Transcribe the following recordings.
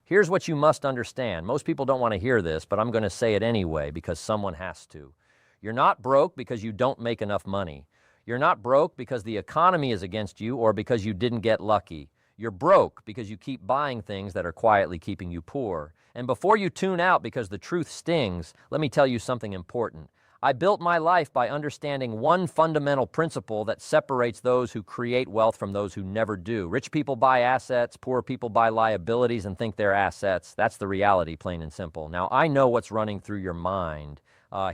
Here's what you must understand. Most people don't want to hear this, but I'm going to say it anyway because someone has to. You're not broke because you don't make enough money. You're not broke because the economy is against you or because you didn't get lucky. You're broke because you keep buying things that are quietly keeping you poor. And before you tune out because the truth stings, let me tell you something important. I built my life by understanding one fundamental principle that separates those who create wealth from those who never do. Rich people buy assets, poor people buy liabilities and think they're assets. That's the reality, plain and simple. Now, I know what's running through your mind.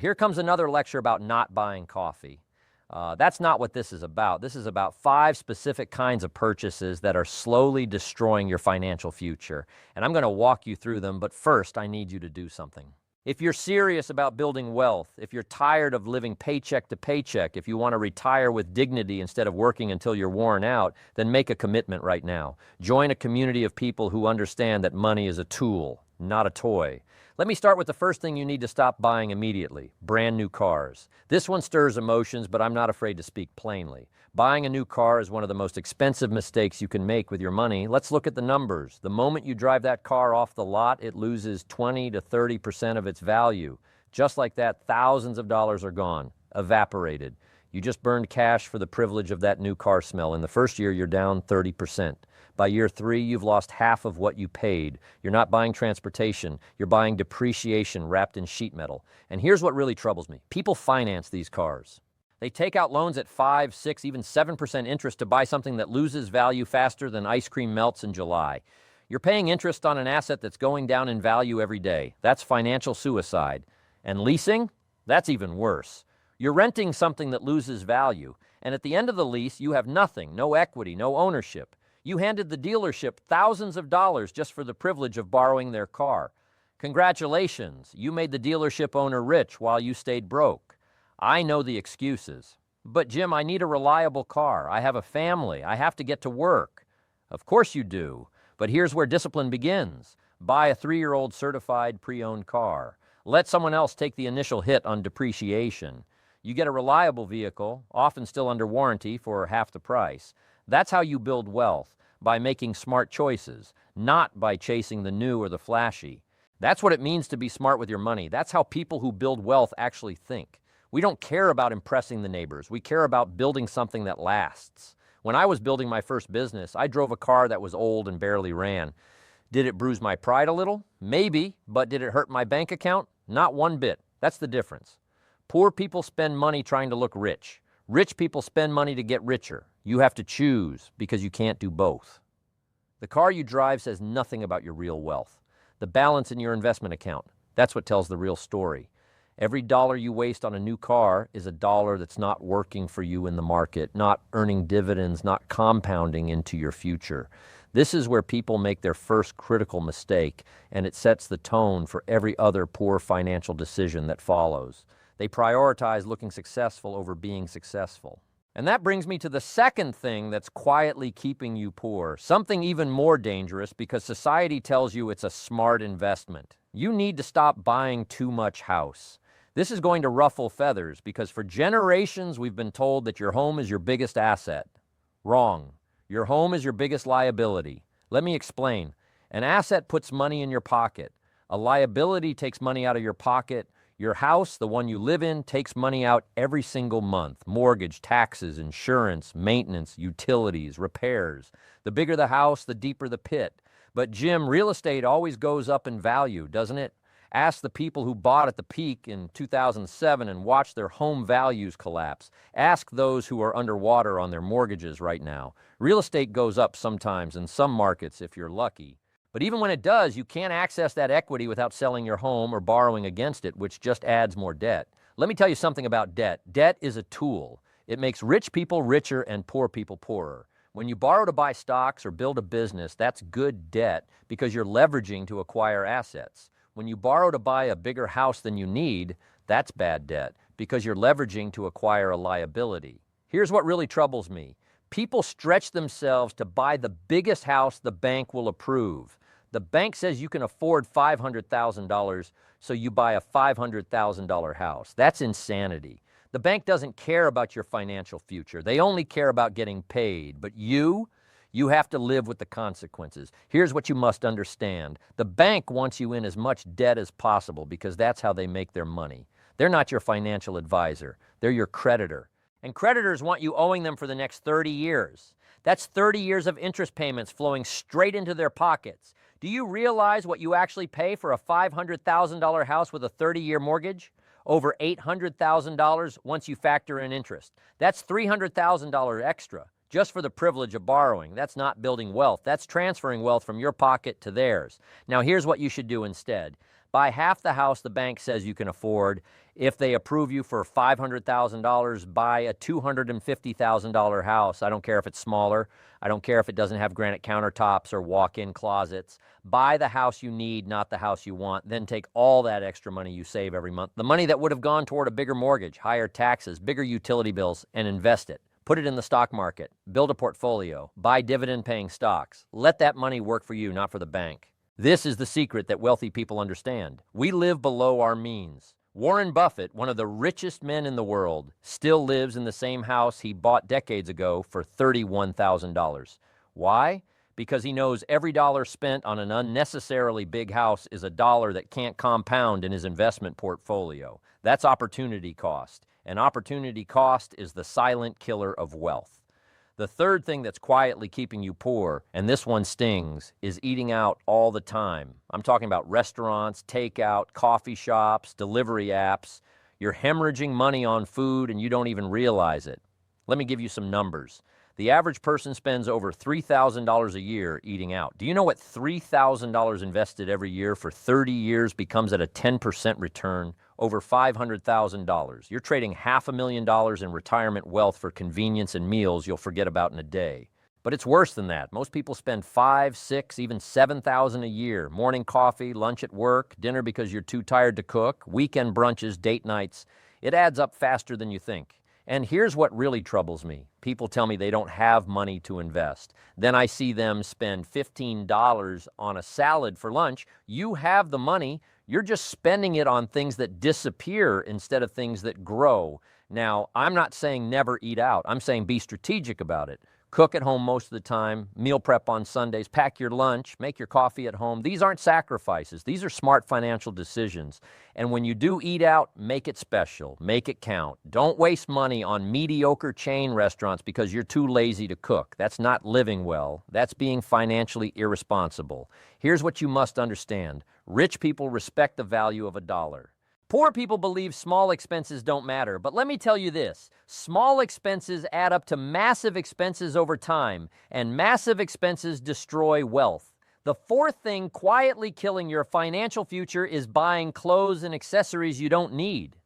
Here comes another lecture about not buying coffee. That's not what this is about. This is about 5 specific kinds of purchases that are slowly destroying your financial future. And I'm going to walk you through them, but first I need you to do something. If you're serious about building wealth, if you're tired of living paycheck to paycheck, if you want to retire with dignity instead of working until you're worn out, then make a commitment right now. Join a community of people who understand that money is a tool, not a toy. Let me start with the first thing you need to stop buying immediately: brand new cars. This one stirs emotions, but I'm not afraid to speak plainly. Buying a new car is one of the most expensive mistakes you can make with your money. Let's look at the numbers. The moment you drive that car off the lot, it loses 20 to 30% of its value. Just like that, thousands of dollars are gone, evaporated. You just burned cash for the privilege of that new car smell. In the first year, you're down 30%. By year 3, you've lost half of what you paid. You're not buying transportation. You're buying depreciation wrapped in sheet metal. And here's what really troubles me. People finance these cars. They take out loans at 5, 6, even 7% interest to buy something that loses value faster than ice cream melts in July. You're paying interest on an asset that's going down in value every day. That's financial suicide. And leasing? That's even worse. You're renting something that loses value. And at the end of the lease, you have nothing, no equity, no ownership. You handed the dealership thousands of dollars just for the privilege of borrowing their car. Congratulations, you made the dealership owner rich while you stayed broke. I know the excuses. But Jim, I need a reliable car. I have a family. I have to get to work. Of course you do. But here's where discipline begins. Buy a 3-year-old certified pre-owned car. Let someone else take the initial hit on depreciation. You get a reliable vehicle, often still under warranty, for half the price. That's how you build wealth, by making smart choices, not by chasing the new or the flashy. That's what it means to be smart with your money. That's how people who build wealth actually think. We don't care about impressing the neighbors. We care about building something that lasts. When I was building my first business, I drove a car that was old and barely ran. Did it bruise my pride a little? Maybe, but did it hurt my bank account? Not one bit. That's the difference. Poor people spend money trying to look rich. Rich people spend money to get richer. You have to choose because you can't do both. The car you drive says nothing about your real wealth. The balance in your investment account, that's what tells the real story. Every dollar you waste on a new car is a dollar that's not working for you in the market, not earning dividends, not compounding into your future. This is where people make their first critical mistake, and it sets the tone for every other poor financial decision that follows. They prioritize looking successful over being successful. And that brings me to the second thing that's quietly keeping you poor, something even more dangerous because society tells you it's a smart investment. You need to stop buying too much house. This is going to ruffle feathers because for generations we've been told that your home is your biggest asset. Wrong. Your home is your biggest liability. Let me explain. An asset puts money in your pocket. A liability takes money out of your pocket. Your house, the one you live in, takes money out every single month. Mortgage, taxes, insurance, maintenance, utilities, repairs. The bigger the house, the deeper the pit. But Jim, real estate always goes up in value, doesn't it? Ask the people who bought at the peak in 2007 and watched their home values collapse. Ask those who are underwater on their mortgages right now. Real estate goes up sometimes in some markets if you're lucky. But even when it does, you can't access that equity without selling your home or borrowing against it, which just adds more debt. Let me tell you something about debt. Debt is a tool. It makes rich people richer and poor people poorer. When you borrow to buy stocks or build a business, that's good debt because you're leveraging to acquire assets. When you borrow to buy a bigger house than you need, that's bad debt because you're leveraging to acquire a liability. Here's what really troubles me. People stretch themselves to buy the biggest house the bank will approve. The bank says you can afford $500,000, so you buy a $500,000 house. That's insanity. The bank doesn't care about your financial future. They only care about getting paid. But you You have to live with the consequences. Here's what you must understand. The bank wants you in as much debt as possible because that's how they make their money. They're not your financial advisor. They're your creditor. And creditors want you owing them for the next 30 years. That's 30 years of interest payments flowing straight into their pockets. Do you realize what you actually pay for a $500,000 house with a 30-year mortgage? Over $800,000 once you factor in interest. That's $300,000 extra just for the privilege of borrowing. That's not building wealth. That's transferring wealth from your pocket to theirs. Now here's what you should do instead. Buy half the house the bank says you can afford. If they approve you for $500,000, buy a $250,000 house. I don't care if it's smaller. I don't care if it doesn't have granite countertops or walk-in closets. Buy the house you need, not the house you want. Then take all that extra money you save every month, the money that would have gone toward a bigger mortgage, higher taxes, bigger utility bills, and invest it. Put it in the stock market. Build a portfolio. Buy dividend-paying stocks. Let that money work for you, not for the bank. This is the secret that wealthy people understand. We live below our means. Warren Buffett, one of the richest men in the world, still lives in the same house he bought decades ago for $31,000. Why? Because he knows every dollar spent on an unnecessarily big house is a dollar that can't compound in his investment portfolio. That's opportunity cost. And opportunity cost is the silent killer of wealth. The third thing that's quietly keeping you poor, and this one stings, is eating out all the time. I'm talking about restaurants, takeout, coffee shops, delivery apps. You're hemorrhaging money on food and you don't even realize it. Let me give you some numbers. The average person spends over $3,000 a year eating out. Do you know what $3,000 invested every year for 30 years becomes at a 10% return? Over $500,000. You're trading $500,000 in retirement wealth for convenience and meals you'll forget about in a day. But it's worse than that. Most people spend $5,000, $6,000, even $7,000 a year. Morning coffee, lunch at work, dinner because you're too tired to cook, weekend brunches, date nights. It adds up faster than you think. And here's what really troubles me. People tell me they don't have money to invest. Then I see them spend $15 on a salad for lunch. You have the money. You're just spending it on things that disappear instead of things that grow. Now, I'm not saying never eat out. I'm saying be strategic about it. Cook at home most of the time, meal prep on Sundays, pack your lunch, make your coffee at home. These aren't sacrifices. These are smart financial decisions. And when you do eat out, make it special, make it count. Don't waste money on mediocre chain restaurants because you're too lazy to cook. That's not living well. That's being financially irresponsible. Here's what you must understand. Rich people respect the value of a dollar. Poor people believe small expenses don't matter, but let me tell you this. Small expenses add up to massive expenses over time, and massive expenses destroy wealth. The fourth thing quietly killing your financial future is buying clothes and accessories you don't need.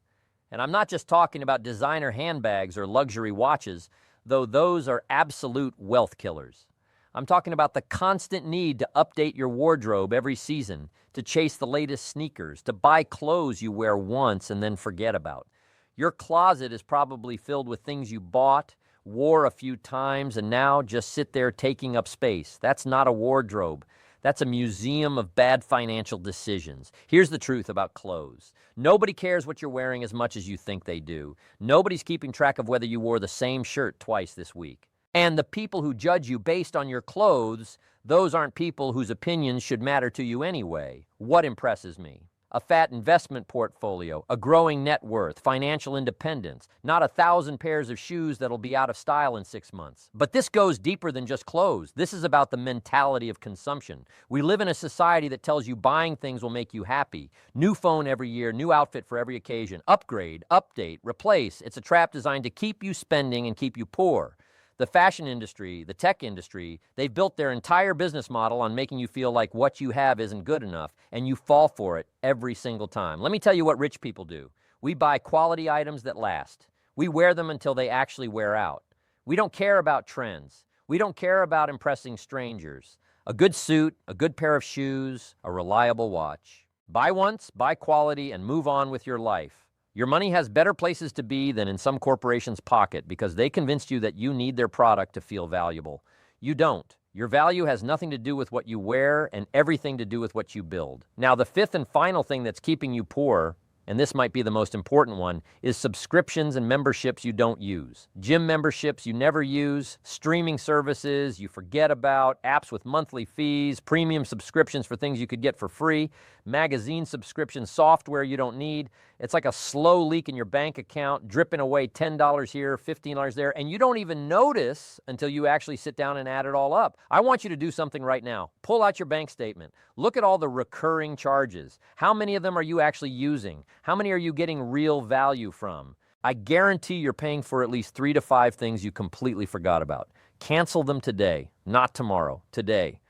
And I'm not just talking about designer handbags or luxury watches, though those are absolute wealth killers. I'm talking about the constant need to update your wardrobe every season, to chase the latest sneakers, to buy clothes you wear once and then forget about. Your closet is probably filled with things you bought, wore a few times, and now just sit there taking up space. That's not a wardrobe. That's a museum of bad financial decisions. Here's the truth about clothes. Nobody cares what you're wearing as much as you think they do. Nobody's keeping track of whether you wore the same shirt twice this week. And the people who judge you based on your clothes, those aren't people whose opinions should matter to you anyway. What impresses me? A fat investment portfolio, a growing net worth, financial independence, not 1,000 pairs of shoes that'll be out of style in 6 months. But this goes deeper than just clothes. This is about the mentality of consumption. We live in a society that tells you buying things will make you happy. New phone every year, new outfit for every occasion. Upgrade, update, replace. It's a trap designed to keep you spending and keep you poor. The fashion industry, the tech industry, they've built their entire business model on making you feel like what you have isn't good enough, and you fall for it every single time. Let me tell you what rich people do. We buy quality items that last. We wear them until they actually wear out. We don't care about trends. We don't care about impressing strangers. A good suit, a good pair of shoes, a reliable watch. Buy once, buy quality, and move on with your life. Your money has better places to be than in some corporation's pocket because they convinced you that you need their product to feel valuable. You don't. Your value has nothing to do with what you wear and everything to do with what you build. Now, the fifth and final thing that's keeping you poor and this might be the most important one, is subscriptions and memberships you don't use. Gym memberships you never use, streaming services you forget about, apps with monthly fees, premium subscriptions for things you could get for free, magazine subscriptions, software you don't need. It's like a slow leak in your bank account, dripping away $10 here, $15 there, and you don't even notice until you actually sit down and add it all up. I want you to do something right now. Pull out your bank statement. Look at all the recurring charges. How many of them are you actually using? How many are you getting real value from? I guarantee you're paying for at least 3 to 5 things you completely forgot about. Cancel them today, not tomorrow, today.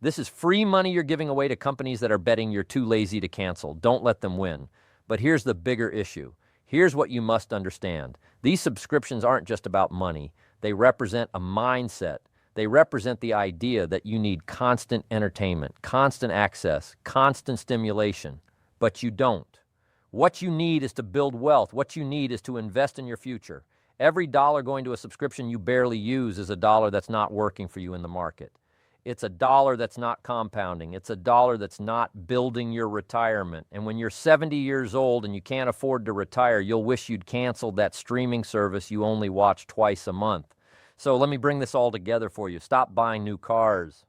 This is free money you're giving away to companies that are betting you're too lazy to cancel. Don't let them win. But here's the bigger issue. Here's what you must understand. These subscriptions aren't just about money. They represent a mindset. They represent the idea that you need constant entertainment, constant access, constant stimulation. But you don't. What you need is to build wealth. What you need is to invest in your future. Every dollar going to a subscription you barely use is a dollar that's not working for you in the market. It's a dollar that's not compounding. It's a dollar that's not building your retirement. And when you're 70 years old and you can't afford to retire, you'll wish you'd canceled that streaming service you only watch twice a month. So let me bring this all together for you. Stop buying new cars.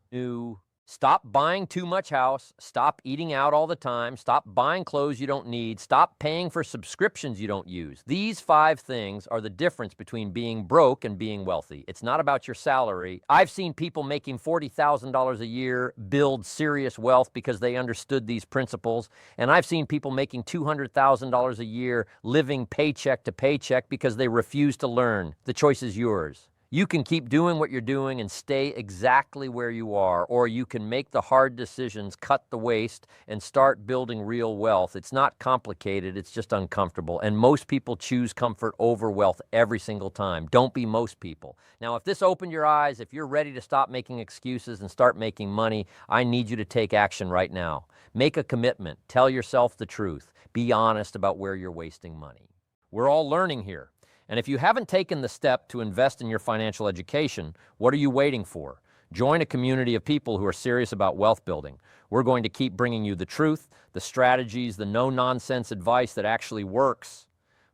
Stop buying too much house. Stop eating out all the time. Stop buying clothes you don't need. Stop paying for subscriptions you don't use. These 5 things are the difference between being broke and being wealthy. It's not about your salary. I've seen people making $40,000 a year build serious wealth because they understood these principles. And I've seen people making $200,000 a year living paycheck to paycheck because they refuse to learn. The choice is yours. You can keep doing what you're doing and stay exactly where you are, or you can make the hard decisions, cut the waste, and start building real wealth. It's not complicated, it's just uncomfortable. And most people choose comfort over wealth every single time. Don't be most people. Now, if this opened your eyes, if you're ready to stop making excuses and start making money, I need you to take action right now. Make a commitment. Tell yourself the truth. Be honest about where you're wasting money. We're all learning here. And if you haven't taken the step to invest in your financial education, what are you waiting for? Join a community of people who are serious about wealth building. We're going to keep bringing you the truth, the strategies, the no-nonsense advice that actually works.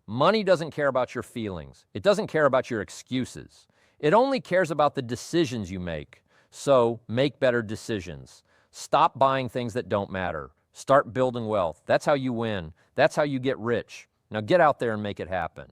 Money doesn't care about your feelings. It doesn't care about your excuses. It only cares about the decisions you make. So make better decisions. Stop buying things that don't matter. Start building wealth. That's how you win. That's how you get rich. Now get out there and make it happen.